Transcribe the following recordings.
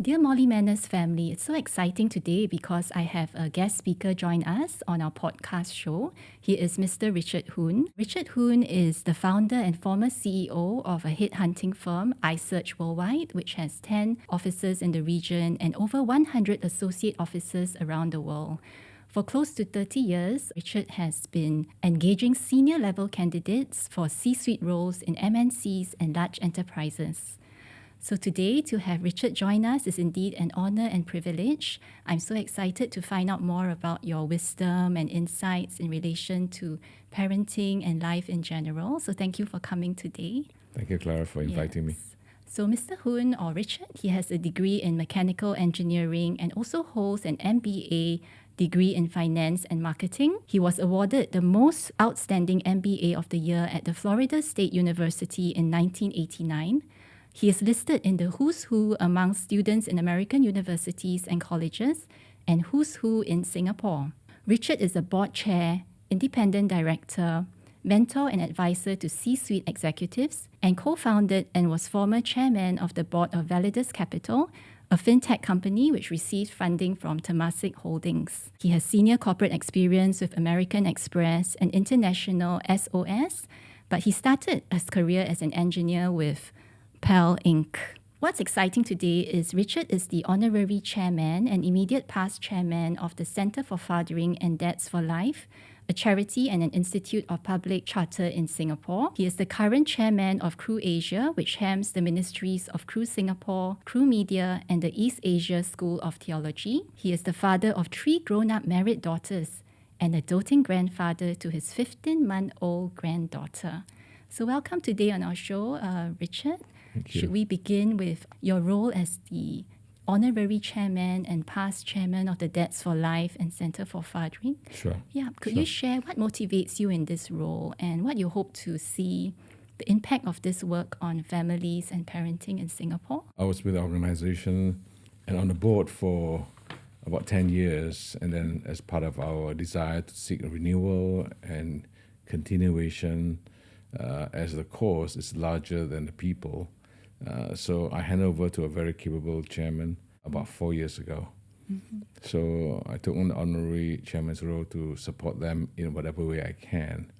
Dear Molly Manners family, it's so exciting today because I have a guest speaker join us on our podcast show. He is Mr. Richard Hoon. Richard Hoon is the founder and former CEO of a headhunting firm, iSearch Worldwide, which has 10 offices in the region and over 100 associate offices around the world. For close to 30 years, Richard has been engaging senior level candidates for C-suite roles in MNCs and large enterprises. So today, to have Richard join us is indeed an honor and privilege. I'm so excited to find out more about your wisdom and insights in relation to parenting and life in general. So thank you for coming today. Thank you, Clara, for inviting me. So Mr. Hoon, or Richard, he has a degree in mechanical engineering and also holds an MBA degree in finance and marketing. He was awarded the most outstanding MBA of the year at the Florida State University in 1989. He is listed in the Who's Who among students in American universities and colleges and Who's Who in Singapore. Richard is a board chair, independent director, mentor and advisor to C-suite executives, and co-founded and was former chairman of the board of Validus Capital, a fintech company which received funding from Temasek Holdings. He has senior corporate experience with American Express and International SOS, but he started his career as an engineer with PAL Inc. What's exciting today is Richard is the honorary chairman and immediate past chairman of the Center for Fathering and Dads for Life, a charity and an institute of public charter in Singapore. He is the current chairman of Crew Asia, which helms the ministries of Crew Singapore, Crew Media, and the East Asia School of Theology. He is the father of 3 grown-up married daughters and a doting grandfather to his 15-month-old granddaughter. So welcome today on our show, Richard. Thank you. Should we begin with your role as the honorary chairman and past chairman of the Dads for Life and Center for Fathering? Sure. Yeah, could you share what motivates you in this role and what you hope to see the impact of this work on families and parenting in Singapore? I was with the organization and on the board for about 10 years, and then as part of our desire to seek a renewal and continuation, as the cause is larger than the people. So I handed over to a very capable chairman about 4 years ago. Mm-hmm. So I took on the honorary chairman's role to support them in whatever way I can.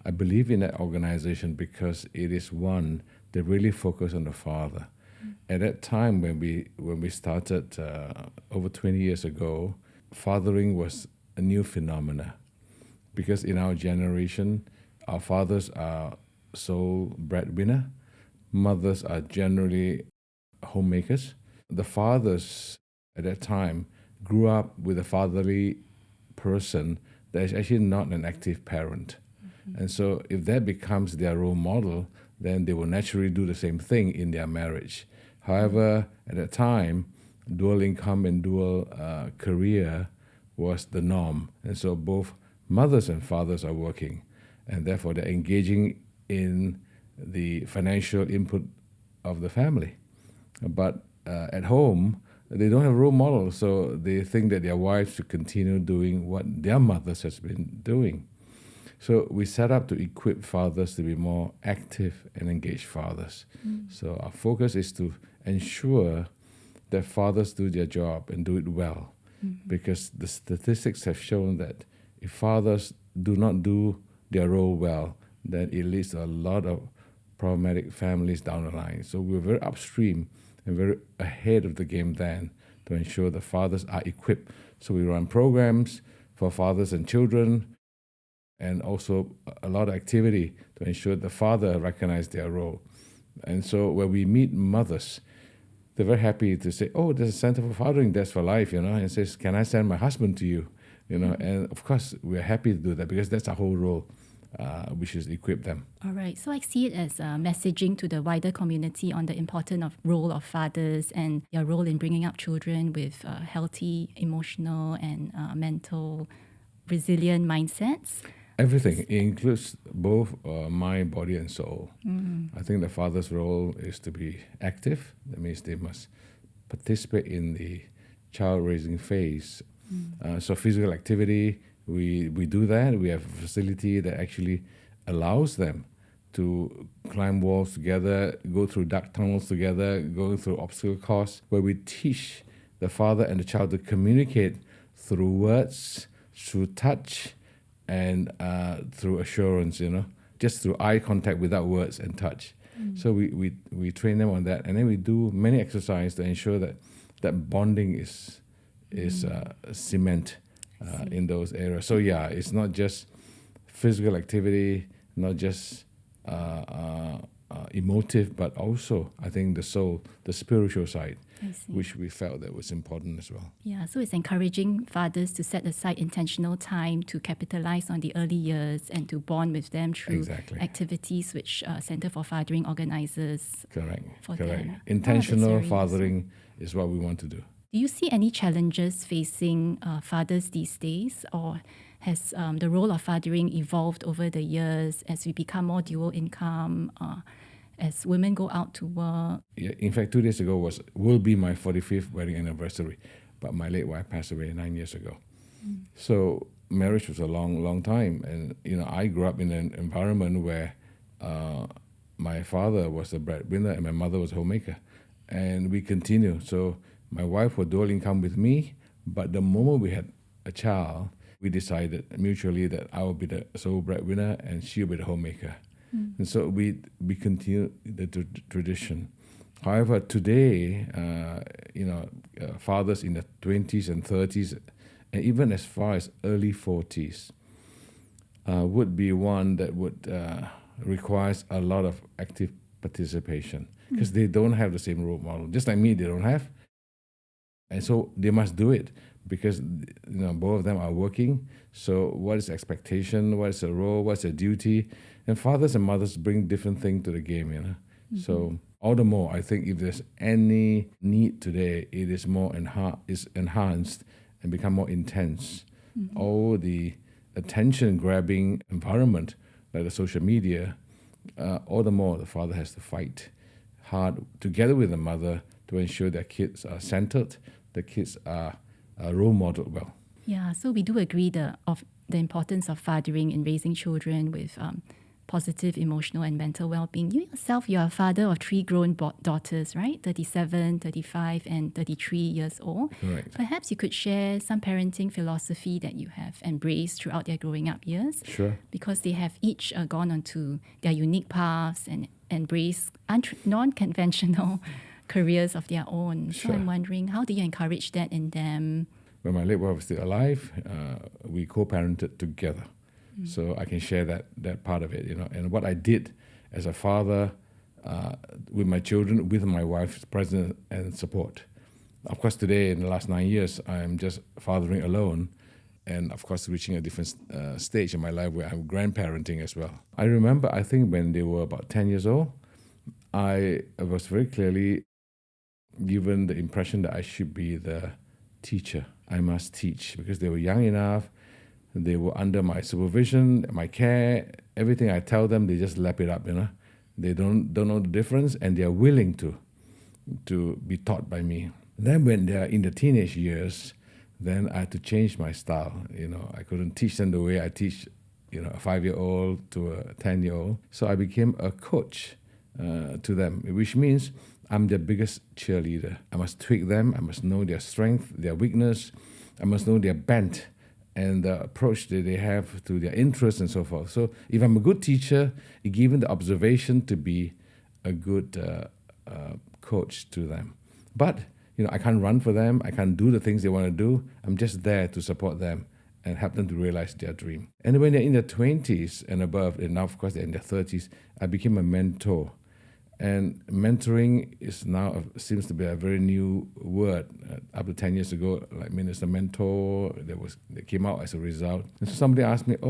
I believe in that organization because it is one that really focused on the father. Mm-hmm. At that time when we started over 20 years ago, fathering was a new phenomena because in our generation, our fathers are sole breadwinner. Mothers are generally homemakers. The fathers at that time grew up with a fatherly person that is actually not an active parent. Mm-hmm. And so if that becomes their role model, then they will naturally do the same thing in their marriage. However, at that time, dual income and dual career was the norm. And so both mothers and fathers are working, and therefore they're engaging in the financial input of the family. But at home, they don't have role models, so they think that their wives should continue doing what their mothers has been doing. So we set up to equip fathers to be more active and engaged fathers. Mm. So our focus is to ensure that fathers do their job and do it well. Mm-hmm. Because the statistics have shown that if fathers do not do their role well, then it leads to a lot of problematic families down the line. So we're very upstream and very ahead of the game then to ensure the fathers are equipped. So we run programs for fathers and children, and also a lot of activity to ensure the father recognize their role. And so when we meet mothers, they're very happy to say, oh, there's a Center for Fathering, Dads for Life, and says, can I send my husband to you? Mm-hmm. And of course, we're happy to do that because that's our whole role. Which is equip them. All right. So I see it as messaging to the wider community on the important role of fathers and their role in bringing up children with healthy, emotional and mental, resilient mindsets. Everything. It includes both mind, body and soul. Mm-hmm. I think the father's role is to be active. That means they must participate in the child-raising phase. Mm-hmm. So physical activity, we do that. We have a facility that actually allows them to climb walls together, go through dark tunnels together, go through obstacle course, where we teach the father and the child to communicate through words, through touch, and through assurance, just through eye contact without words and touch. So we train them on that, and then we do many exercises to ensure that bonding is cement in those areas. So yeah, it's not just physical activity, not just emotive, but also I think the soul, the spiritual side, which we felt that was important as well. Yeah, so it's encouraging fathers to set aside intentional time to capitalize on the early years and to bond with them through activities which Center for Fathering organizes. Correct. Them. Intentional fathering is what we want to do. Do you see any challenges facing fathers these days, or has the role of fathering evolved over the years as we become more dual income, as women go out to work? Yeah, in fact, 2 days ago will be my 45th wedding anniversary, but my late wife passed away 9 years ago. So marriage was a long, long time, and I grew up in an environment where my father was the breadwinner and my mother was a homemaker, and we continue. So my wife was dual income with me, but the moment we had a child, we decided mutually that I will be the sole breadwinner and she'll be the homemaker. And so we continue the tradition. However, today, fathers in the 20s and 30s, and even as far as early 40s, would be one that would requires a lot of active participation because they don't have the same role model. Just like me, they don't have. And so they must do it because both of them are working. So what is expectation? What is the role? What's the duty? And fathers and mothers bring different things to the game. So all the more, I think if there's any need today, it is more enhanced and become more intense. All the attention-grabbing environment, like the social media, all the more the father has to fight hard together with the mother to ensure that kids are centered, the kids are role modeled well. Yeah, so we do agree of the importance of fathering in raising children with positive emotional and mental well-being. You yourself, you're a father of 3 grown daughters, right? 37, 35, and 33 years old. Correct. Perhaps you could share some parenting philosophy that you have embraced throughout their growing up years. Sure. Because they have each gone onto their unique paths and embraced non-conventional careers of their own. So I'm wondering, how do you encourage that in them? When my late wife was still alive, we co-parented together. So I can share that part of it, and what I did as a father with my children, with my wife's presence and support. Of course, today, in the last 9 years, I'm just fathering alone, and of course, reaching a different stage in my life where I'm grandparenting as well. I remember, I think when they were about 10 years old, I was very clearly given the impression that I should be the teacher. I must teach because they were young enough. They were under my supervision, my care. Everything I tell them, they just lap it up. They don't know the difference, and they are willing to be taught by me. Then when they are in the teenage years, then I had to change my style. I couldn't teach them the way I teach, a 5-year-old to a 10-year-old. So I became a coach to them, which means I'm their biggest cheerleader. I must tweak them. I must know their strength, their weakness. I must know their bent and the approach that they have to their interests and so forth. So if I'm a good teacher, it gives them the observation to be a good coach to them. But, I can't run for them. I can't do the things they want to do. I'm just there to support them and help them to realize their dream. And when they're in their 20s and above, and now, of course, they're in their 30s, I became a mentor. And mentoring is now seems to be a very new word. Up to 10 years ago, like minister mentor, that came out as a result. And so somebody asked me, at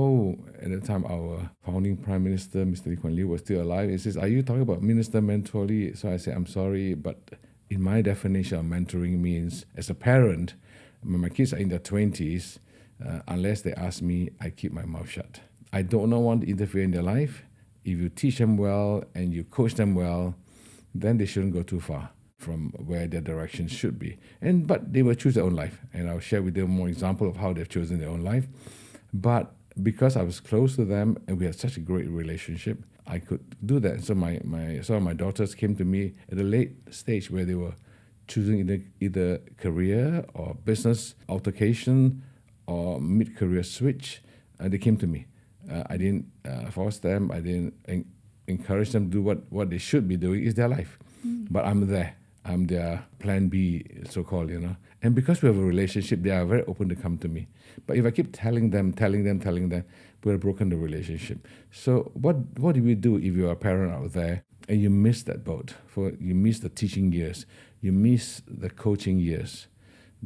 the time our founding Prime Minister, Mr. Lee Kuan Yew, was still alive. He says, "Are you talking about Minister Mentor Lee?" So I said, "I'm sorry, but in my definition of mentoring means, as a parent, when my kids are in their 20s, unless they ask me, I keep my mouth shut. I don't want to interfere in their life. If you teach them well and you coach them well, then they shouldn't go too far from where their direction should be. But they will choose their own life, and I'll share with them more example of how they've chosen their own life. But because I was close to them and we had such a great relationship, I could do that. So some of my daughters came to me at a late stage where they were choosing either career or business altercation or mid-career switch. They came to me. I didn't force them. I didn't encourage them to do what they should be doing. It's their life. But I'm there. I'm their plan B, so-called, And because we have a relationship, they are very open to come to me. But if I keep telling them, we've broken the relationship. So what do we do if you're a parent out there and you miss that boat? You miss the teaching years, you miss the coaching years.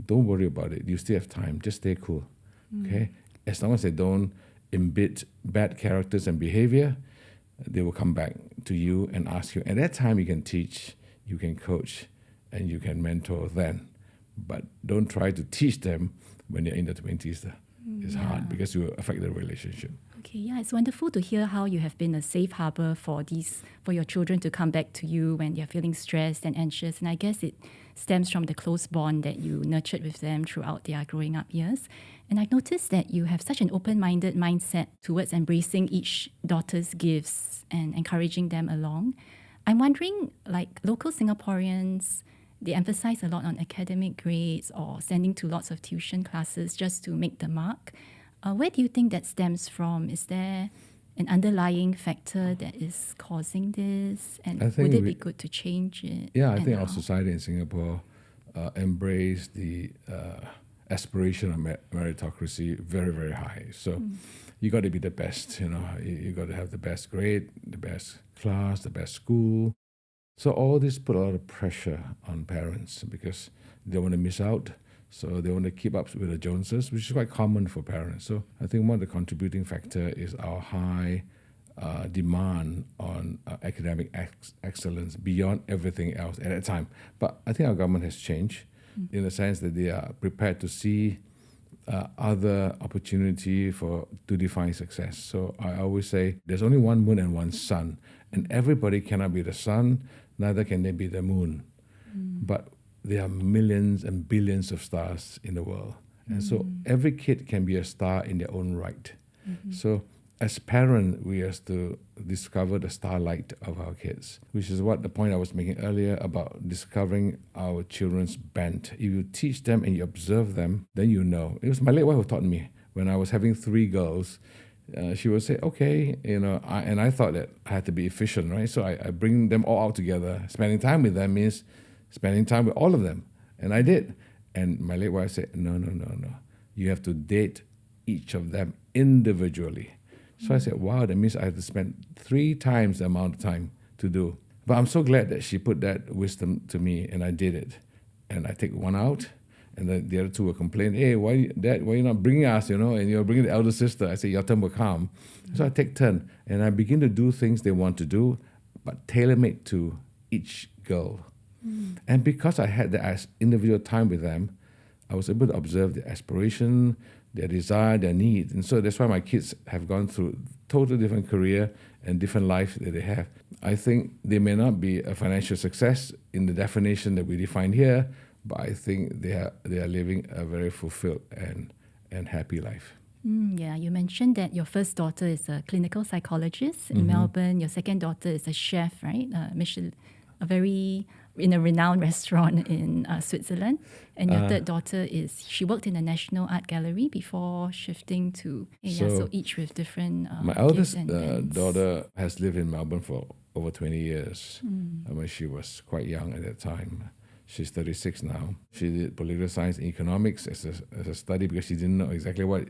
Don't worry about it. You still have time. Just stay cool, okay? As long as they don't embed bad characters and behavior, they will come back to you and ask you. At that time, you can teach, you can coach, and you can mentor then. But don't try to teach them when you're in the 20s. It's hard because you affect the relationship. Okay, yeah, it's wonderful to hear how you have been a safe harbor for your children to come back to you when they're feeling stressed and anxious. And I guess it stems from the close bond that you nurtured with them throughout their growing up years. And I've noticed that you have such an open-minded mindset towards embracing each daughter's gifts and encouraging them along. I'm wondering, like local Singaporeans, they emphasize a lot on academic grades or sending to lots of tuition classes just to make the mark. Where do you think that stems from? Is there an underlying factor that is causing this? And would it be good to change it? Yeah, I think our society in Singapore embrace the aspiration of meritocracy very, very high. So you got to be the best, you got to have the best grade, the best class, the best school. So all this put a lot of pressure on parents because they don't want to miss out. So they want to keep up with the Joneses, which is quite common for parents. So I think one of the contributing factor is our high demand on academic excellence beyond everything else at that time. But I think our government has changed in the sense that they are prepared to see other opportunity to define success. So I always say there's only one moon and one sun, and everybody cannot be the sun, neither can they be the moon. But there are millions and billions of stars in the world. And so every kid can be a star in their own right. So as parents, we have to discover the starlight of our kids, which is what the point I was making earlier about discovering our children's bent. If you teach them and you observe them, then you know. It was my late wife who taught me. When I was having 3 girls, she would say, okay, and I thought that I had to be efficient, right? So I bring them all out together. Spending time with them means spending time with all of them. And I did. And my late wife said, no. You have to date each of them individually. So I said, wow, that means I have to spend 3 times the amount of time to do. But I'm so glad that she put that wisdom to me, and I did it. And I take one out, and then the other 2 will complain, hey, why you not bringing us, and you're bringing the elder sister. I say, your turn will come. So I take turn, and I begin to do things they want to do, but tailor-made to each girl. And because I had that individual time with them, I was able to observe their aspiration, their desire, their needs. And so that's why my kids have gone through totally different career and different life that they have. I think they may not be a financial success in the definition that we define here, but I think they are living a very fulfilled and happy life. Yeah, you mentioned that your first daughter is a clinical psychologist in Melbourne. Your second daughter is a chef, right? In a renowned restaurant in Switzerland. And your third daughter she worked in the National Art Gallery before shifting to, so each with different my eldest daughter has lived in Melbourne for over 20 years. When she was quite young at that time. She's 36 now. She did political science and economics as a study because she didn't know exactly what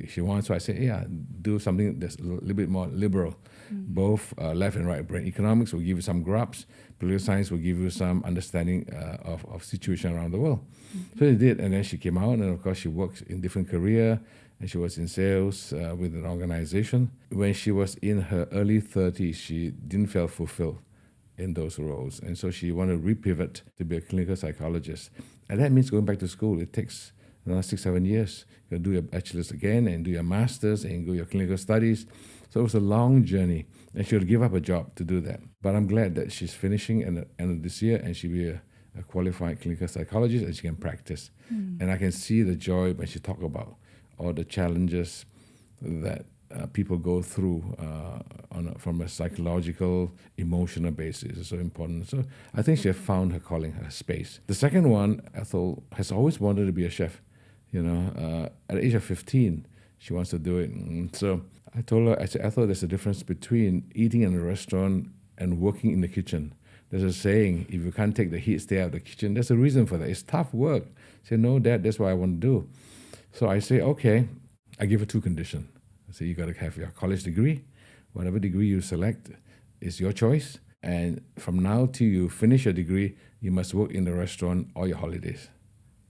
she wants. So I said, do something that's a little bit more liberal. Both left and right brain. Economics will give you some grasp. Political science will give you some understanding of situation around the world. So she did, and then she came out, and of course she worked in different career, and she was in sales with an organization. When she was in her early 30s, she didn't feel fulfilled in those roles. And so she wanted to repivot to be a clinical psychologist. And that means going back to school. It takes another 6-7 years. You'll do your bachelor's again and do your master's and do your clinical studies. So it was a long journey. And she would give up a job to do that. But I'm glad that she's finishing at the end of this year and she'll be a qualified clinical psychologist and she can practice. And I can see the joy when she talk about all the challenges that people go through from a psychological, emotional basis is so important. So I think she has found her calling, her space. The second one, Ethel has always wanted to be a chef. At the age of 15, she wants to do it. So I told her, I said, Ethel, there's a difference between eating in a restaurant and working in the kitchen. There's a saying, if you can't take the heat, stay out of the kitchen. There's a reason for that. It's tough work. She said, no, Dad, that's what I want to do. So I say, okay, I give her 2 conditions. I say, you got to have your college degree. Whatever degree you select is your choice. And from now till you finish your degree, you must work in the restaurant all your holidays.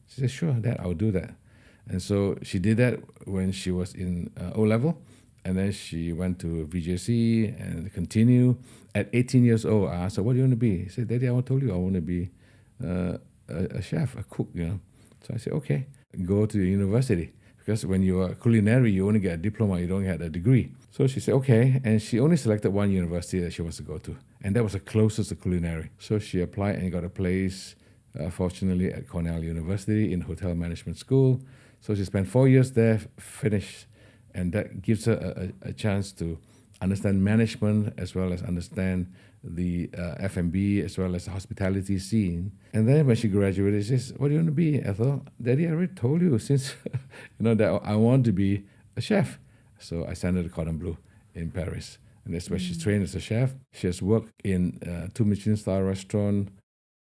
She said, sure, Dad, I'll do that. And so she did that when she was in O-level. And then she went to VJC and continued. At 18 years old, I asked her, what do you want to be? She said, Daddy, I told you I want to be a chef, a cook, So I said, okay, go to the university. Because when you are culinary, you only get a diploma, you don't get a degree. So she said, okay. And she only selected one university that she wants to go to. And that was the closest to culinary. So she applied and got a place, fortunately, at Cornell University in Hotel Management School. So she spent 4 years there, finished. And that gives her a chance to understand management as well as understand the F&B as well as the hospitality scene. And then when she graduated, she says, what do you want to be, Ethel? Daddy, I already told you since that I want to be a chef. So I sent her to Cordon Bleu in Paris. And that's where she's trained as a chef. She has worked in 2 Michelin star restaurants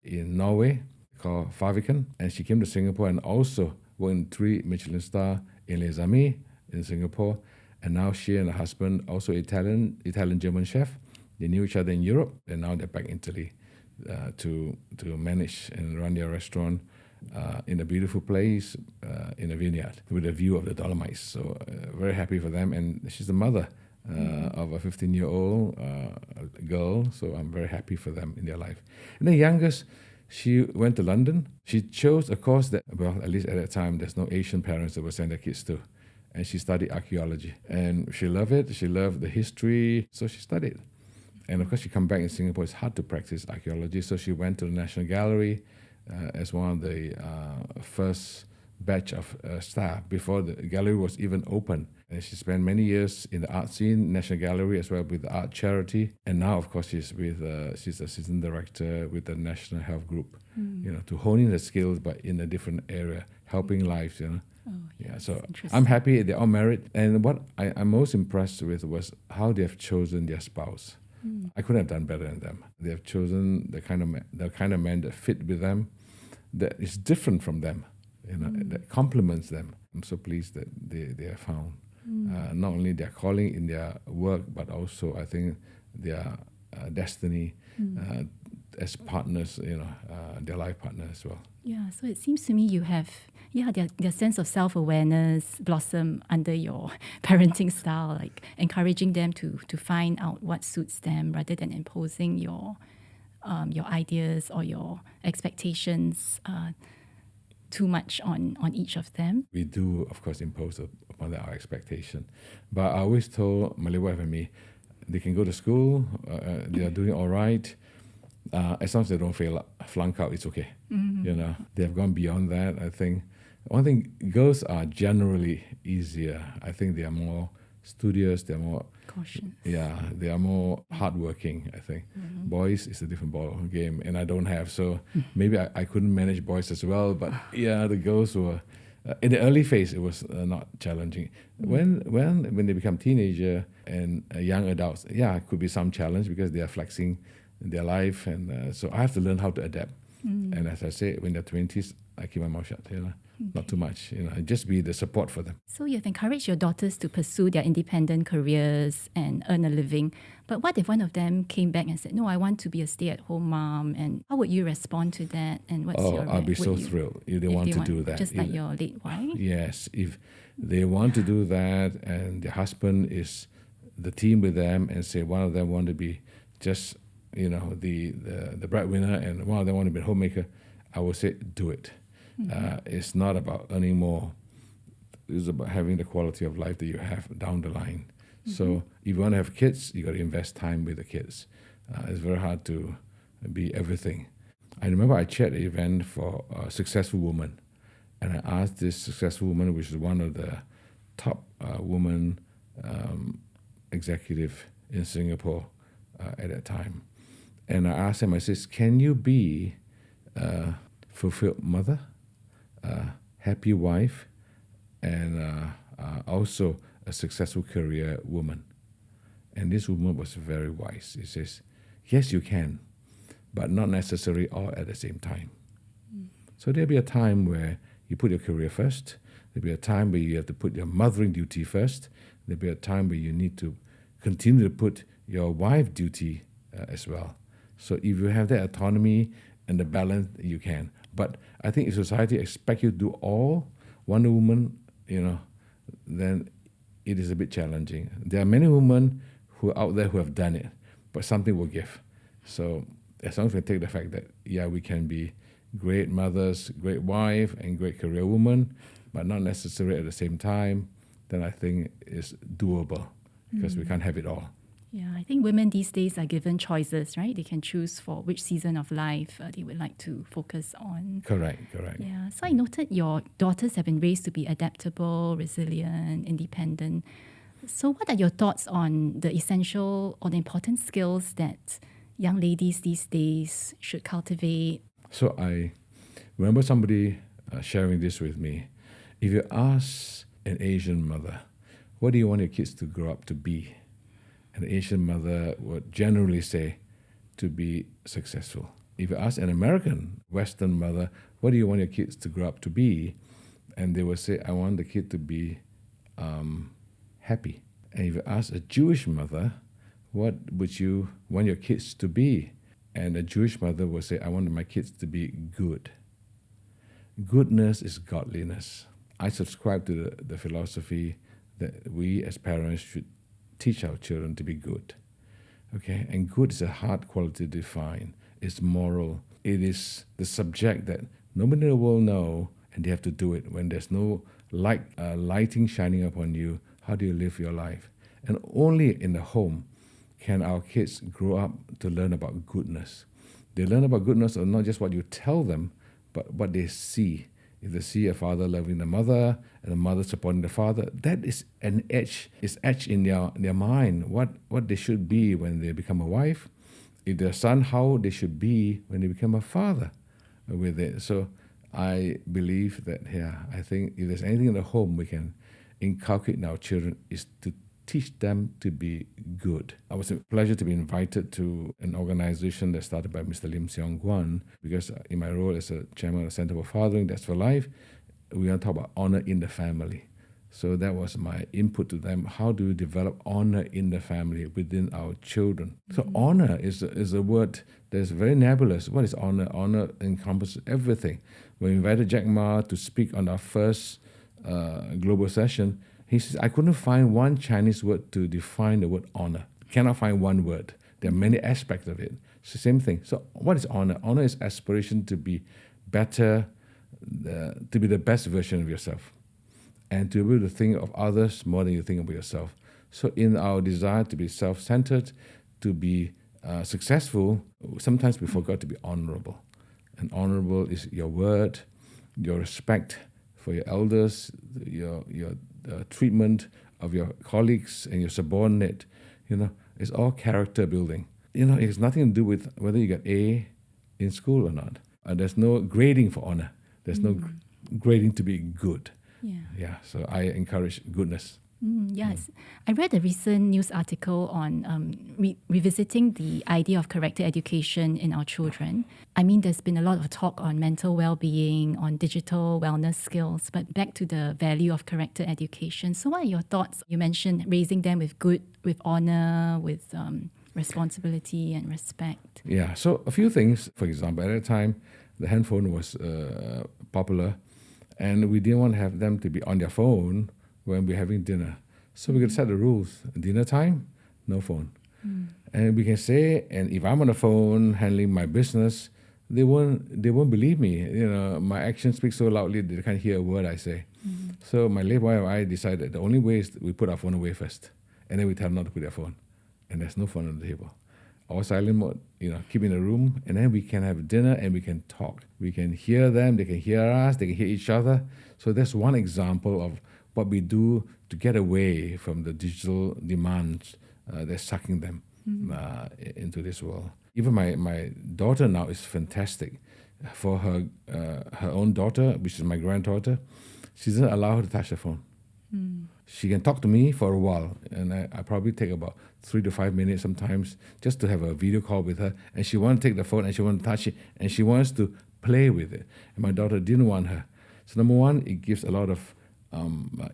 in Norway called Farviken. And she came to Singapore and also worked in 3 Michelin star in Les Amis in Singapore. And now she and her husband, also Italian-German chef, they knew each other in Europe, and now they're back in Italy to manage and run their restaurant in a beautiful place in a vineyard with a view of the Dolomites. So very happy for them. And she's the mother of a 15-year-old girl, so I'm very happy for them in their life. And the youngest, she went to London. She chose a course that, well, at least at that time, there's no Asian parents that would send their kids to. And she studied archaeology. And she loved it. She loved the history, so she studied. And of course, she come back in Singapore. It's hard to practice archaeology, so she went to the National Gallery as one of the first batch of staff before the gallery was even open. And she spent many years in the art scene, National Gallery, as well with the art charity. And now, of course, she's assistant director with the National Health Group. To hone in her skills, but in a different area, helping lives. Oh, Yeah, so I'm happy they're all married. And what I'm most impressed with was how they have chosen their spouse. I couldn't have done better than them. They have chosen the kind of man that fit with them, that is different from them, that complements them. I'm so pleased that they have found not only their calling in their work, but also I think their destiny as partners, their life partner as well. Yeah, so it seems to me you have, their sense of self-awareness blossom under your parenting style, like encouraging them to find out what suits them rather than imposing your ideas or your expectations too much on each of them. We do, of course, impose upon our expectation. But I always told my little wife and me, they can go to school, they are doing all right. As long as they don't flunk out, it's okay. They have gone beyond that. I think one thing, girls are generally easier. I think they are more studious. They're more cautious. Yeah, they are more hardworking. I think boys is a different ball game, and I don't have. So maybe I couldn't manage boys as well. But yeah, the girls were. In the early phase, it was not challenging. When they become teenager and young adults, it could be some challenge because they are flexing their life, and so I have to learn how to adapt. And as I say, when they're 20s, I keep my mouth shut. Not too much. Just be the support for them. So you've encouraged your daughters to pursue their independent careers and earn a living. But what if one of them came back and said, "No, I want to be a stay-at-home mom"? And how would you respond to that? And what's your? I'll be so thrilled if they want to do that. Just like your late wife. Yes, if they want to do that, and the husband is the team with them, and say one of them want to be just the breadwinner, and one of them want to be a homemaker, I would say do it. It's not about earning more. It's about having the quality of life that you have down the line. So if you want to have kids, you got to invest time with the kids. It's very hard to be everything. I remember I chaired an event for a successful woman, and I asked this successful woman, which is one of the top women executive in Singapore at that time. And I asked him, I says, can you be a fulfilled mother, a happy wife, and also a successful career woman? And this woman was very wise. She says, yes, you can, but not necessarily all at the same time. So there'll be a time where you put your career first. There'll be a time where you have to put your mothering duty first. There'll be a time where you need to continue to put your wife duty as well. So if you have that autonomy and the balance, you can. But I think if society expects you to do all, one woman, then it is a bit challenging. There are many women who are out there who have done it, but something will give. So as long as we take the fact that, we can be great mothers, great wife, and great career woman, but not necessarily at the same time, then I think it's doable because we can't have it all. Yeah, I think women these days are given choices, right? They can choose for which season of life they would like to focus on. Correct. Yeah, so I noted your daughters have been raised to be adaptable, resilient, independent. So what are your thoughts on the essential or the important skills that young ladies these days should cultivate? So I remember somebody sharing this with me. If you ask an Asian mother, what do you want your kids to grow up to be? An Asian mother would generally say, to be successful. If you ask an American Western mother, what do you want your kids to grow up to be? And they will say, I want the kid to be happy. And if you ask a Jewish mother, what would you want your kids to be? And a Jewish mother will say, I want my kids to be good. Goodness is godliness. I subscribe to the philosophy that we as parents should teach our children to be good. Okay, and good is a hard quality to define. It's moral. It is the subject that nobody will know, and they have to do it. When there's no lighting shining upon you, how do you live your life? And only in the home can our kids grow up to learn about goodness. They learn about goodness of not just what you tell them, but what they see. If they see a father loving the mother and a mother supporting the father, that is etched in their mind, what they should be when they become a wife. If they're a son, how they should be when they become a father with it. So I believe that, I think if there's anything in the home we can inculcate in our children is to teach them to be good. It was a pleasure to be invited to an organization that started by Mr. Lim Seong Guan, because in my role as a chairman of the Center for Fathering, That's for Life, we want to talk about honor in the family. So that was my input to them. How do we develop honor in the family within our children? So honor is a word that's very nebulous. What is honor? Honor encompasses everything. When we invited Jack Ma to speak on our first global session, he says, I couldn't find one Chinese word to define the word honor. Cannot find one word. There are many aspects of it. It's the same thing. So what is honor? Honor is aspiration to be better, to be the best version of yourself, and to be able to think of others more than you think of yourself. So in our desire to be self-centered, to be successful, sometimes we forgot to be honorable. And honorable is your word, your respect for your elders, your treatment of your colleagues and your subordinate. It's all character building. It has nothing to do with whether you get A in school or not. There's no grading for honor. There's no grading to be good. So I encourage goodness. Yes. I read a recent news article on revisiting the idea of character education in our children. I mean, there's been a lot of talk on mental well-being, on digital wellness skills, but back to the value of character education. So what are your thoughts? You mentioned raising them with honor, with responsibility and respect. Yeah, so a few things. For example, at that time, the handphone was popular, and we didn't want to have them to be on their phone when we're having dinner. So we could set the rules. Dinner time, no phone. And we can say, and if I'm on the phone handling my business, they won't believe me. My actions speak so loudly they can't hear a word I say. So my late wife and I decided the only way is we put our phone away first, and then we tell them not to put their phone. And there's no phone on the table. Or silent mode, keep in the room, and then we can have dinner and we can talk. We can hear them, they can hear us, they can hear each other. So that's one example of what we do to get away from the digital demands that's sucking them into this world. Even my daughter now is fantastic. For her own daughter, which is my granddaughter, she doesn't allow her to touch the phone. She can talk to me for a while, and I probably take about 3 to 5 minutes sometimes just to have a video call with her. And she wants to take the phone and she wants to touch it and she wants to play with it. And my daughter didn't want her. So number one, it gives a lot of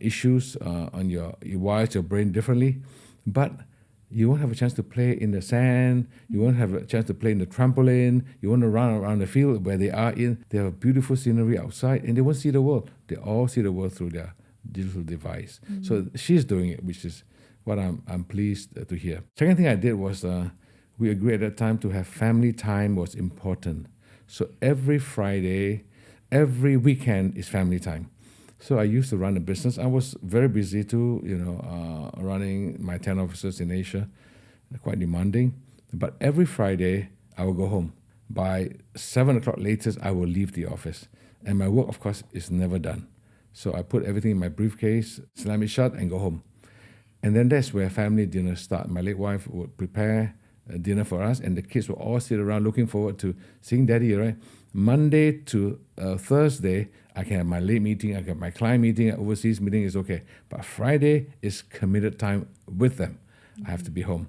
issues on it wires your brain differently, but you won't have a chance to play in the sand. You won't have a chance to play in the trampoline. You want to run around the field where they are in. They have beautiful scenery outside, and they won't see the world. They all see the world through their digital device. So she's doing it, which is what I'm pleased to hear. Second thing I did was we agreed at that time to have family time was important. So every Friday, every weekend is family time. So I used to run a business. I was very busy too, running my 10 offices in Asia, quite demanding. But every Friday, I will go home. By 7 o'clock latest, I will leave the office. And my work, of course, is never done. So I put everything in my briefcase, slam it shut, and go home. And then that's where family dinners start. My late wife would prepare a dinner for us, and the kids will all sit around looking forward to seeing Daddy, right? Monday to Thursday, I can have my late meeting, I can have my client meeting, overseas meeting is okay. But Friday is committed time with them. I have to be home.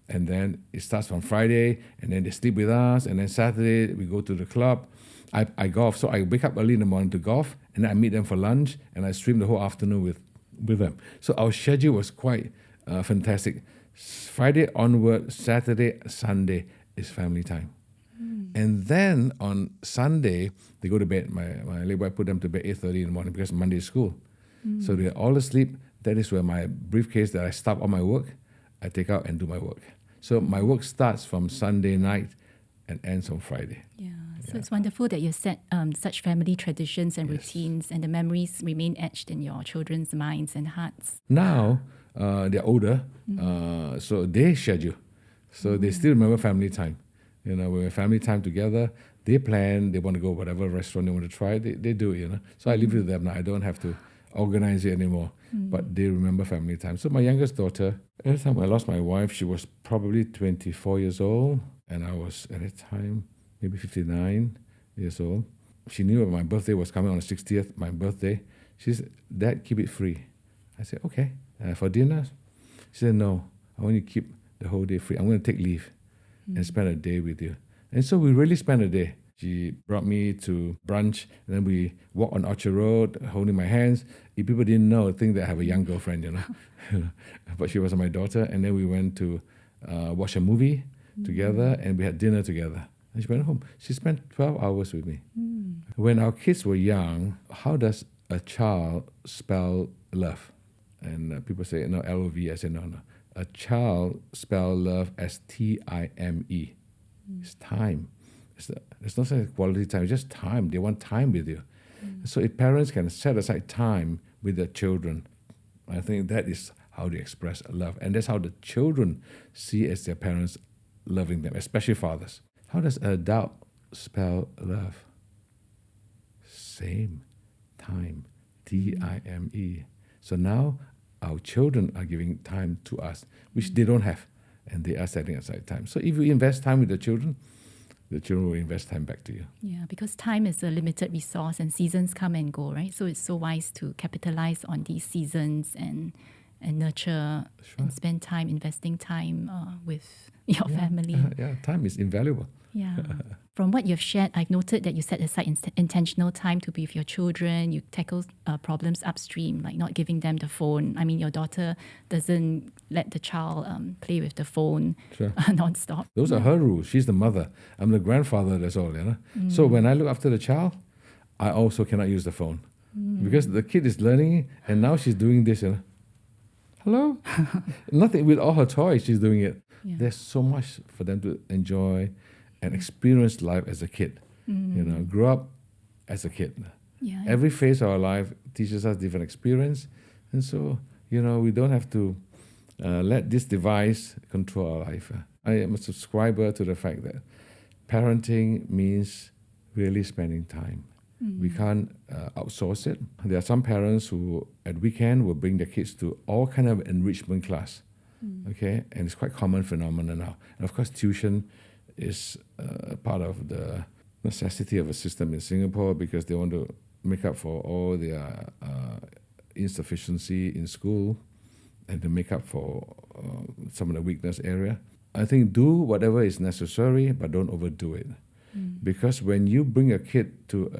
And then it starts on Friday, and then they sleep with us, and then Saturday we go to the club. I golf, so I wake up early in the morning to golf, and then I meet them for lunch, and I stream the whole afternoon with them. So our schedule was quite fantastic. Friday onward, Saturday, Sunday is family time. And then on Sunday, they go to bed. My late wife put them to bed 8:30 in the morning because Monday is school. So they're all asleep. That is where my briefcase that I stop all my work, I take out and do my work. So my work starts from Sunday night and ends on Friday. So it's wonderful that you set such family traditions and routines, and the memories remain etched in your children's minds and hearts. Now, they're older, so they schedule. So they still remember family time. When family time together, they plan, they want to go whatever restaurant they want to try, they do it, So I leave it to them now. I don't have to organize it anymore. But they remember family time. So my youngest daughter, every time I lost my wife, she was probably 24 years old. And I was, at that time, maybe 59 years old. She knew my birthday was coming on the 60th, my birthday. She said, Dad, keep it free. I said, okay. For dinner? She said, no, I want you to keep the whole day free. I'm going to take leave and spend a day with you. And so we really spent a day. She brought me to brunch, and then we walked on Orchard Road, holding my hands. If people didn't know, I think that I have a young girlfriend, But she was my daughter. And then we went to watch a movie together, and we had dinner together. And she went home. She spent 12 hours with me. When our kids were young, how does a child spell love? And people say, no, L-O-V. I said, no. A child spell love as T-I-M-E. It's time. There's no such quality time. It's just time. They want time with you. So if parents can set aside time with their children, I think that is how they express love. And that's how the children see as their parents loving them, especially fathers. How does an adult spell love? Same. Time. T-I-M-E. So now our children are giving time to us, which they don't have, and they are setting aside time. So if you invest time with the children will invest time back to you. Yeah, because time is a limited resource and seasons come and go, right? So it's so wise to capitalize on these seasons and nurture and spend time investing time with your family. Time is invaluable. Yeah. From what you've shared, I've noted that you set aside intentional time to be with your children. You tackle problems upstream, like not giving them the phone. I mean, your daughter doesn't let the child play with the phone nonstop. Those are her rules. She's the mother. I'm the grandfather, that's all, So when I look after the child, I also cannot use the phone. Because the kid is learning, and now she's doing this, Hello? Nothing, with all her toys, she's doing it. Yeah. There's so much for them to enjoy and experience life as a kid. Grow up as a kid. Yeah. Every phase of our life teaches us different experience. And so, we don't have to let this device control our life. I am a subscriber to the fact that parenting means really spending time. We can't outsource it. There are some parents who at weekend will bring their kids to all kind of enrichment class. Okay, and it's quite common phenomenon now. And of course, tuition is part of the necessity of a system in Singapore because they want to make up for all their insufficiency in school and to make up for some of the weakness area. I think do whatever is necessary, but don't overdo it. Because when you bring a kid to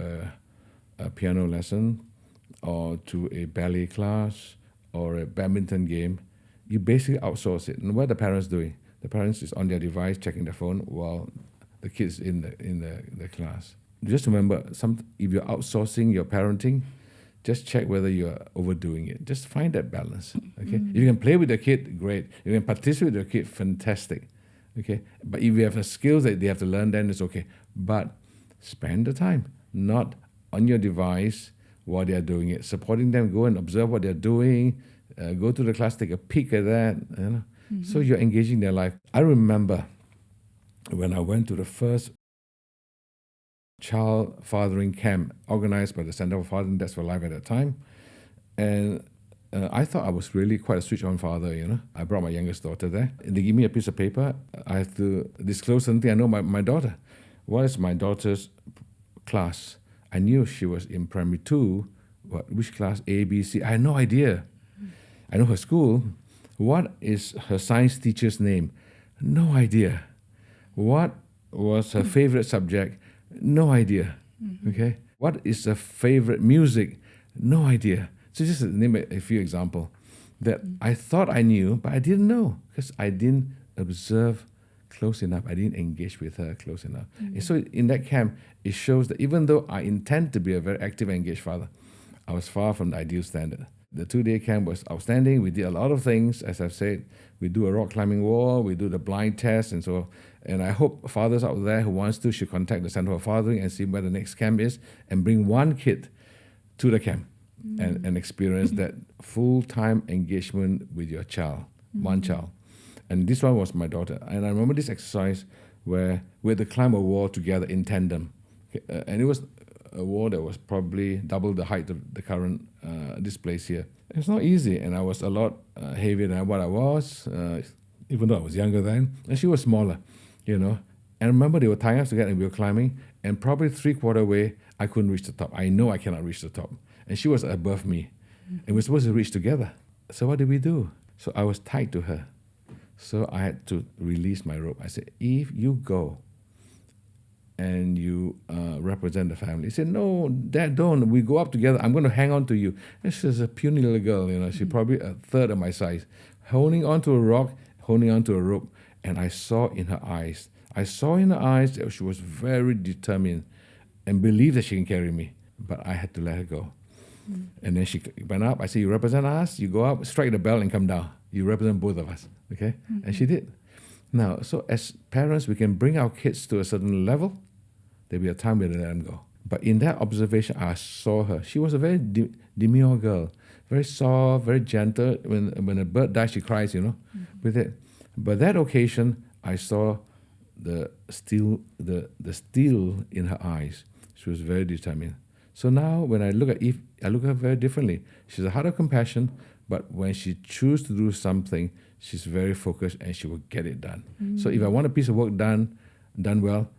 a piano lesson or to a ballet class or a badminton game, you basically outsource it. And what are the parents doing? The parents is on their device checking their phone while the kids in the class. Just remember, if you're outsourcing your parenting, just check whether you're overdoing it. Just find that balance. Okay, if you can play with the kid, great. If you can participate with the kid, fantastic. Okay, but if you have the skills that they have to learn, then it's okay. But spend the time, not on your device while they are doing it. Supporting them, go and observe what they're doing. Go to the class, take a peek at that. You know? So you're engaging their life. I remember when I went to the first child fathering camp organized by the Center for Fathering That's for Life at that time, and I thought I was really quite a switch-on father, you know. I brought my youngest daughter there. They give me a piece of paper. I have to disclose something. I know my daughter. What is my daughter's class? I knew she was in primary 2. Which class? A, B, C. I had no idea. I know her school. What is her science teacher's name? No idea. What was her favorite subject? No idea. Okay. What is her favorite music? No idea. So just to name a few examples that I thought I knew, but I didn't know because I didn't observe close enough. I didn't engage with her close enough. And so in that camp, it shows that even though I intend to be a very active and engaged father, I was far from the ideal standard. The 2-day camp was outstanding. We did a lot of things. As I've said, we do a rock climbing wall, we do the blind test, and so. And I hope fathers out there who wants to should contact the Center for Fathering and see where the next camp is and bring one kid to the camp and experience that full-time engagement with your child, one child. And this one was my daughter. And I remember this exercise where we had to climb a wall together in tandem. And it was a wall that was probably double the height of the current this place here. It's not easy, and I was a lot heavier than what I was, even though I was younger then. And she was smaller, you know. And I remember they were tying us together and we were climbing, and probably 3/4 way, I couldn't reach the top. I know I cannot reach the top. And she was above me. And we're supposed to reach together. So what did we do? So I was tied to her. So I had to release my rope. I said, if you go and you represent the family. He said, no, Dad, don't. We go up together. I'm going to hang on to you. And she's a puny little girl, you know. She's probably a third of my size. Holding onto a rock, holding onto a rope. And I saw in her eyes that she was very determined and believed that she can carry me. But I had to let her go. And then she went up. I said, you represent us. You go up, strike the bell and come down. You represent both of us. Okay? And she did. Now, so as parents, we can bring our kids to a certain level. There'll be a time when they let them go. But in that observation, I saw her. She was a very demure girl, very soft, very gentle. When a bird dies, she cries, you know, with it. But that occasion, I saw the steel in her eyes. She was very determined. So now, when I look at Eve, I look at her very differently. She's a heart of compassion, but when she chooses to do something, she's very focused and she will get it done. So if I want a piece of work done well,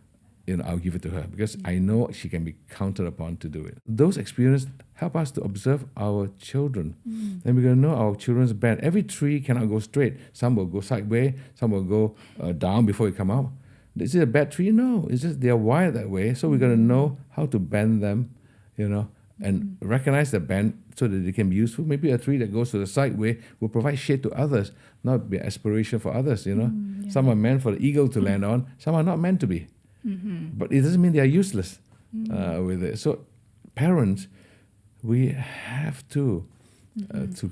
you know, I'll give it to her because I know she can be counted upon to do it. Those experiences help us to observe our children. And we're going to know our children's bend. Every tree cannot go straight. Some will go sideways, some will go down before you come out. Is it a bad tree? No, it's just they're wired that way. So we're going to know how to bend them, you know, and recognize the bend so that they can be useful. Maybe a tree that goes to the side way will provide shade to others, not be aspiration for others, you know. Some are meant for the eagle to land on, some are not meant to be. But it doesn't mean they are useless with it. So parents, we have to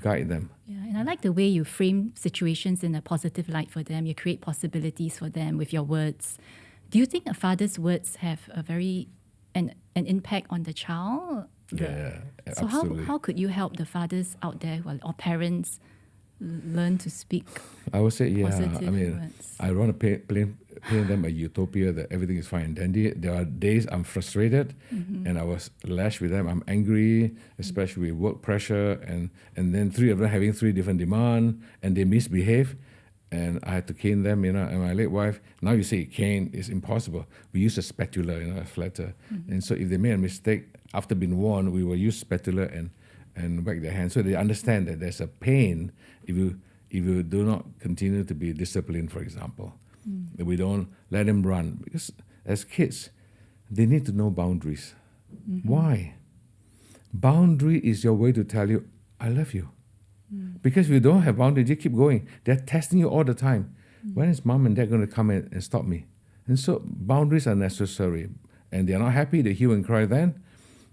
guide them. Yeah, and I like the way you frame situations in a positive light for them. You create possibilities for them with your words. Do you think a father's words have an impact on the child? Yeah, so absolutely. how could you help the fathers out there or parents learn to speak I would say, positive I mean, words? I want to paint them a utopia that everything is fine and dandy. There are days I'm frustrated and I was lashed with them. I'm angry, especially with work pressure, and then three of them having three different demands, and they misbehave. And I had to cane them, and my late wife, now you say cane is impossible. We use a spatula, a flatter. And so if they made a mistake, after being warned, we will use spatula and whack their hands. So they understand that there's a pain if you do not continue to be disciplined, for example. That we don't let them run. Because as kids, they need to know boundaries. Why? Boundary is your way to tell you, I love you. Because if you don't have boundaries, you keep going. They're testing you all the time. When is mom and dad going to come in and stop me? And so boundaries are necessary. And they're not happy, they hue and cry then.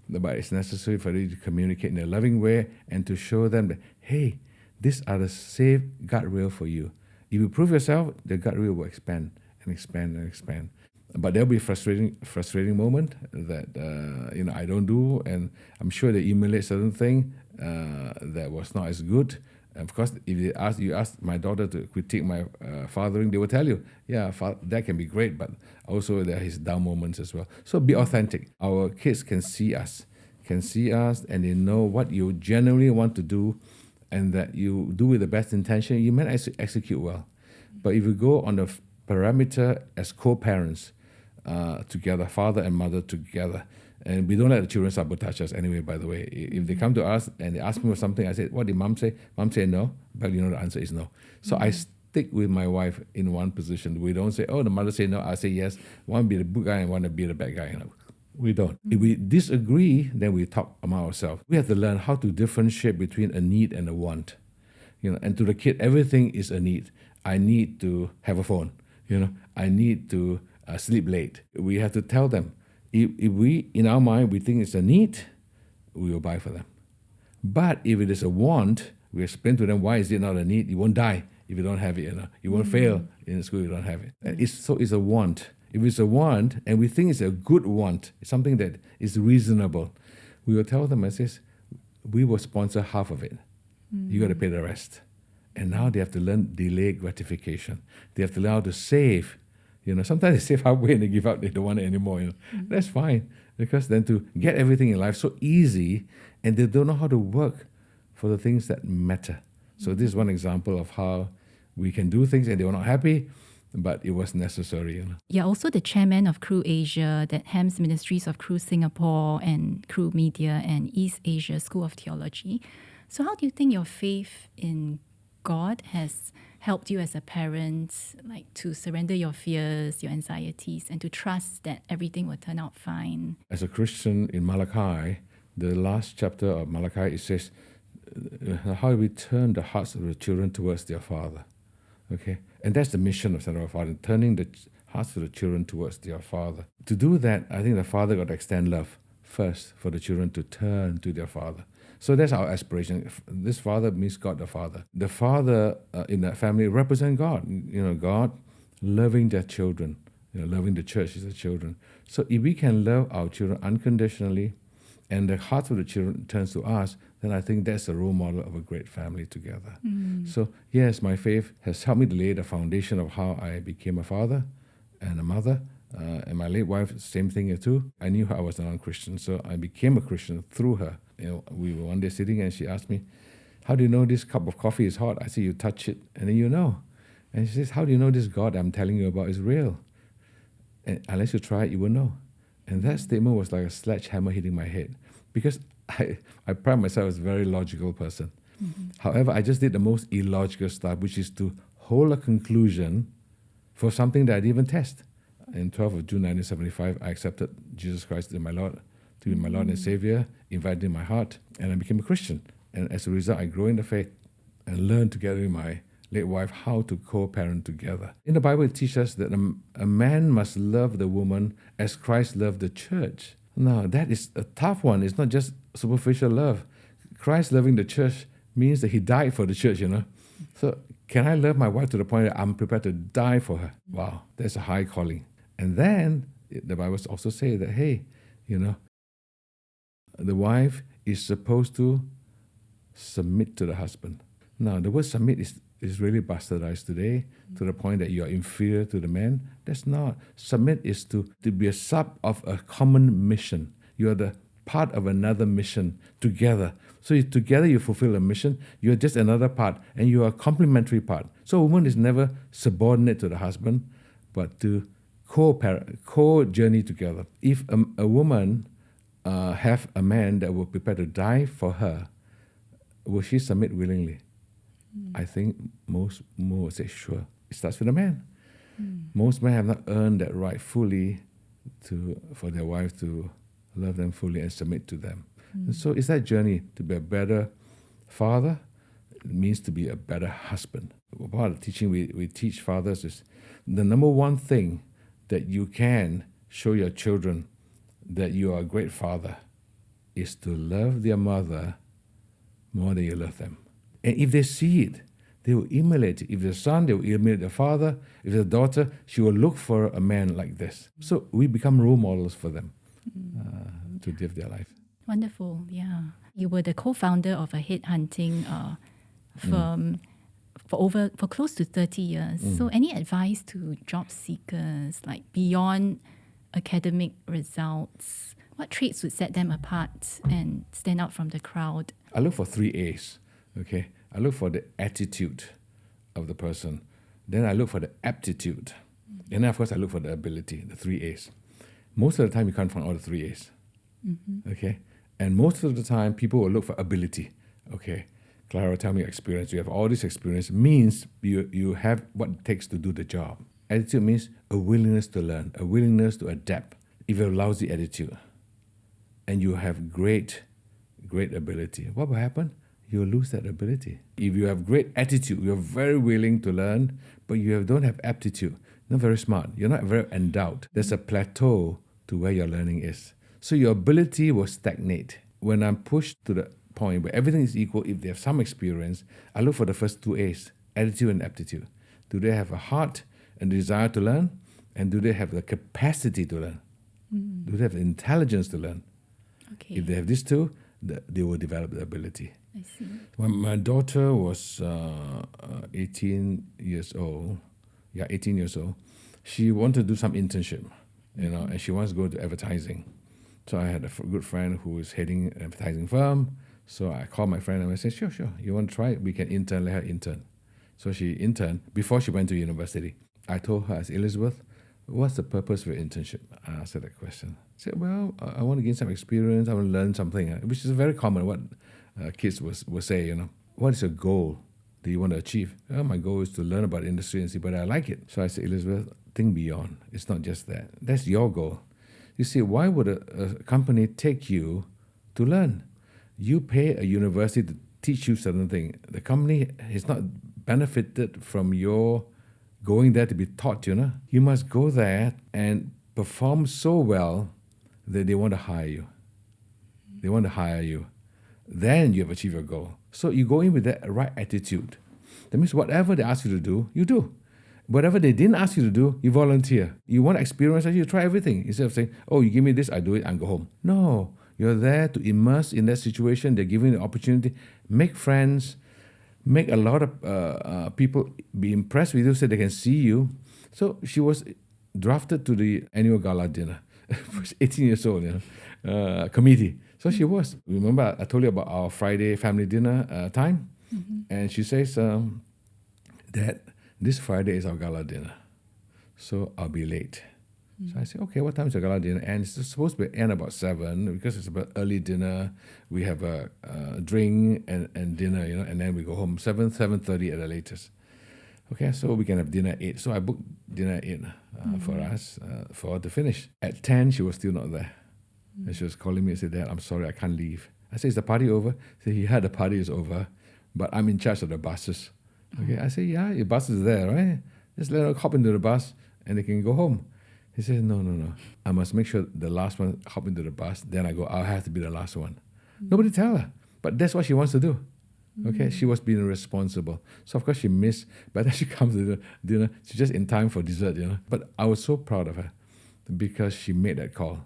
But it's necessary for you to communicate in a loving way and to show them that, hey, these are the safe guardrail for you. If you prove yourself, the guardrail will expand and expand and expand. But there'll be frustrating moment that I don't do, and I'm sure they emulate certain thing that was not as good. And of course, if you ask my daughter to critique my fathering, they will tell you, yeah, that can be great, but also there are his down moments as well. So be authentic. Our kids can see us, and they know what you genuinely want to do, and that you do with the best intention. You might execute well, but if you go on the parameter as co-parents together, father and mother together. And we don't let the children sabotage us anyway, by the way. If they come to us and they ask me for something, I said, what did mom say? Mom said no, but the answer is no. So I stick with my wife in one position. We don't say, oh, the mother said no, I say yes. One be the good guy and one be the bad guy. We don't. If we disagree, then we talk among ourselves. We have to learn how to differentiate between a need and a want. And to the kid, everything is a need. I need to have a phone. I need to sleep late. We have to tell them, if we, in our mind, we think it's a need, we will buy for them. But if it is a want, we explain to them why is it not a need. You won't die if you don't have it. You won't fail in school if you don't have it. And it's a want. If it's a want, and we think it's a good want, it's something that is reasonable, we will tell them, we will sponsor half of it. You got to pay the rest. And now they have to learn delayed gratification. They have to learn how to save. Sometimes they save halfway and they give up, they don't want it anymore. That's fine, because then to get everything in life so easy, and they don't know how to work for the things that matter. So this is one example of how we can do things and they were not happy, but it was necessary. You're also the chairman of Crew Asia, that hems ministries of Crew Singapore and Crew Media and East Asia School of Theology. So how do you think your faith in God has helped you as a parent, to surrender your fears, your anxieties, and to trust that everything will turn out fine? As a Christian in Malachi, the last chapter of Malachi, it says, how we turn the hearts of the children towards their father. Okay? And that's the mission of Center of Father, turning the hearts of the children towards their father. To do that, I think the father got to extend love first for the children to turn to their father. So that's our aspiration. This father means God the Father. The father in that family represents God. God loving their children. Loving the church is the children. So if we can love our children unconditionally, and the heart of the children turns to us, then I think that's a role model of a great family together. So yes, my faith has helped me to lay the foundation of how I became a father and a mother. And my late wife, same thing too. I knew I was a non-Christian, so I became a Christian through her. We were one day sitting and she asked me, how do you know this cup of coffee is hot? I said, you touch it and then you know. And she says, how do you know this God I'm telling you about is real? And unless you try it, you will know. And that statement was like a sledgehammer hitting my head, because I pride myself as a very logical person. However, I just did the most illogical stuff, which is to hold a conclusion for something that I didn't even test. In 12th of June 1975, I accepted Jesus Christ as my Lord, to be my Lord and Savior, invited in my heart, and I became a Christian. And as a result, I grew in the faith and learned together with my late wife how to co-parent together. In the Bible, it teaches us that a man must love the woman as Christ loved the church. Now, that is a tough one. It's not just superficial love. Christ loving the church means that he died for the church, So can I love my wife to the point that I'm prepared to die for her? Wow, that's a high calling. And then the Bible also says that, hey, the wife is supposed to submit to the husband. Now, the word submit is really bastardized today to the point that you are inferior to the man. That's not. Submit is to be a sub of a common mission. You are the part of another mission together. So together you fulfill a mission. You're just another part, and you are a complementary part. So a woman is never subordinate to the husband, but to co-journey together. If a woman have a man that will prepare to die for her, will she submit willingly? I think most will say, sure. It starts with a man. Most men have not earned that right fully for their wife to love them fully and submit to them. And so it's that journey to be a better father. It means to be a better husband. Part of the teaching we teach fathers is the number one thing that you can show your children that you are a great father is to love their mother more than you love them. And if they see it, they will emulate it. If the son, they will emulate the father. If the daughter, she will look for a man like this. So we become role models for them to live their life. Wonderful, yeah. You were the co-founder of a headhunting firm for close to 30 years. So any advice to job seekers, like beyond academic results? What traits would set them apart and stand out from the crowd? I look for 3 A's, okay? I look for the attitude of the person. Then I look for the aptitude. And then, of course, I look for the ability, the 3 A's. Most of the time, you can't find all the 3 A's, okay? And most of the time, people will look for ability, okay? Clara, tell me your experience. You have all this experience. Means you have what it takes to do the job. Attitude means a willingness to learn, a willingness to adapt. If you have a lousy attitude and you have great ability, what will happen? You'll lose that ability. If you have great attitude, you're very willing to learn, but you don't have aptitude, not very smart, you're not very endowed. There's a plateau to where your learning is. So your ability will stagnate. When I'm pushed to the point where everything is equal, if they have some experience, I look for the first 2 A's, attitude and aptitude. Do they have a heart and desire to learn? And do they have the capacity to learn? Do they have the intelligence to learn? Okay. If they have these two, they will develop the ability. I see. When my daughter was 18 years old, she wanted to do some internship, and she wants to go to advertising. So I had a good friend who is heading an advertising firm. So I called my friend and I said, sure, you want to try it? We can intern, let her intern. So she interned before she went to university. I told her, I said, Elizabeth, what's the purpose of your internship? I asked her that question. I said, well, I want to gain some experience. I want to learn something, which is very common, what kids will say, What is your goal that you want to achieve? Well, my goal is to learn about industry and see whether I like it. So I said, Elizabeth, think beyond. It's not just that. That's your goal. You see, why would a company take you to learn? You pay a university to teach you certain things. The company has not benefited from your going there to be taught, You must go there and perform so well that they want to hire you. They want to hire you. Then you have achieved your goal. So you go in with that right attitude. That means whatever they ask you to do, you do. Whatever they didn't ask you to do, you volunteer. You want experience, you try everything. Instead of saying, oh, you give me this, I do it, and go home. No, you're there to immerse in that situation. They're giving you the opportunity, make friends, make a lot of people be impressed with you so they can see you. So she was drafted to the annual gala dinner. She was 18 years old, committee. So she was. Remember, I told you about our Friday family dinner time? And she says, Dad, this Friday is our gala dinner, so I'll be late. So I said, okay, what time is your gala dinner? And it's supposed to end about 7 because it's about early dinner. We have a drink and dinner, and then we go home 7:30 at the latest. Okay, so we can have dinner at 8. So I booked dinner at 8 for us, for her to finish. At 10, she was still not there. And she was calling me and said, Dad, I'm sorry, I can't leave. I said, is the party over? She said, yeah, the party is over, but I'm in charge of the buses. Okay, I said, yeah, your bus is there, right? Just let her hop into the bus and they can go home. He said, no. I must make sure the last one hop into the bus. Then I'll have to be the last one. Nobody tell her. But that's what she wants to do. Okay, she was being responsible. So of course she missed. By the time she comes to the dinner, she's just in time for dessert, But I was so proud of her because she made that call.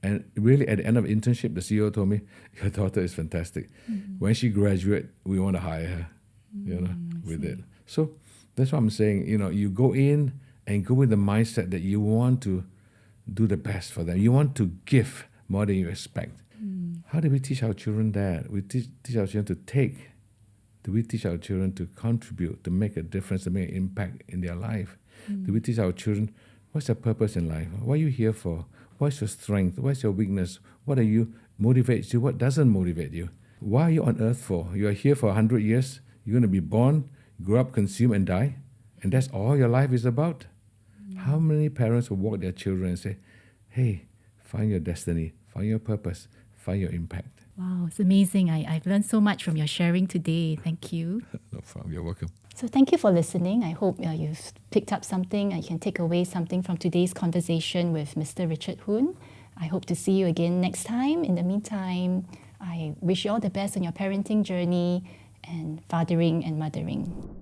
And really at the end of internship, the CEO told me, your daughter is fantastic. When she graduates, we want to hire her. With it. So that's what I'm saying. You go in and go with the mindset that you want to do the best for them. You want to give more than you expect. How do we teach our children that? We teach our children to take. Do we teach our children to contribute, to make a difference, to make an impact in their life? Do we teach our children what's their purpose in life? What are you here for? What's your strength? What's your weakness? What motivates you? What doesn't motivate you? Why are you on earth for? You are here for 100 years. You're going to be born, grow up, consume, and die. And that's all your life is about. How many parents will walk their children and say, hey, find your destiny, find your purpose, find your impact? Wow, it's amazing. I've learned so much from your sharing today. Thank you. No problem. You're welcome. So thank you for listening. I hope you've picked up something and you can take away something from today's conversation with Mr. Richard Hoon. I hope to see you again next time. In the meantime, I wish you all the best on your parenting journey and fathering and mothering.